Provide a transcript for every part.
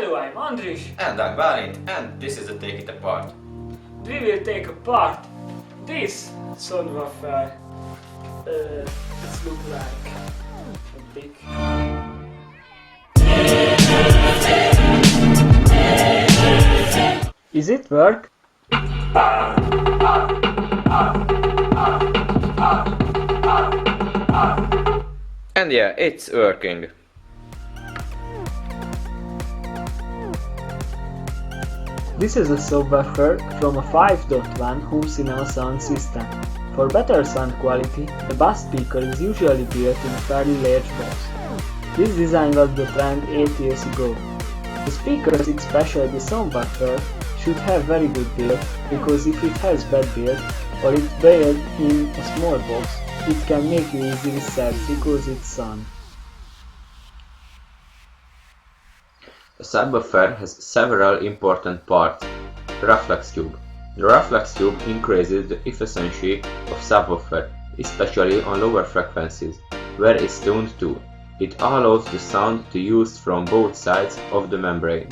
Hello, I'm Andris. And I'm Balint, and this is a Take It Apart. We will take apart this subwoofer. It looks like a big. Is it work? And yeah, it's working. This is a subwoofer from a 5.1 home cinema sound system. For better sound quality, the bass speaker is usually built in a fairly large box. This design was the trend 8 years ago. The speakers, especially the subwoofer, should have very good build, because if it has bad build or it's built in a small box, it can make you easily sad because it's sound. A subwoofer has several important parts. Reflex tube. The reflex tube increases the efficiency of subwoofer, especially on lower frequencies, where it's tuned to. It allows the sound to use from both sides of the membrane.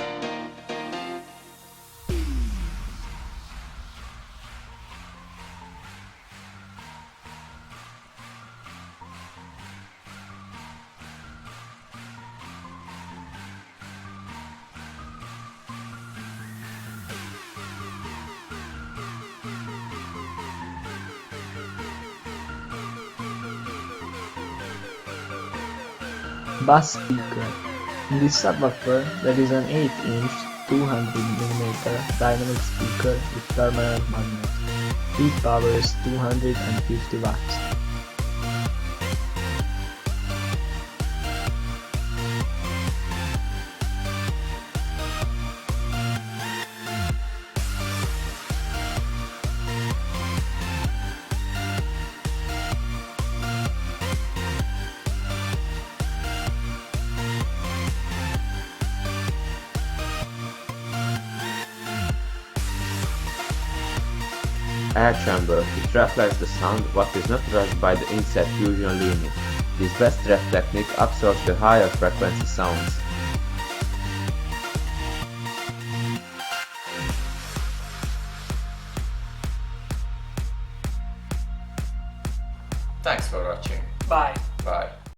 Bass speaker. In this subwoofer there is an 8-inch 200mm dynamic speaker with permanent magnet. Peak power is 250 watts. Air chamber. It reflects the sound what is not rushed by the inside fusion limit. This best ref technique absorbs the higher frequency sounds. Thanks for watching. Bye. Bye.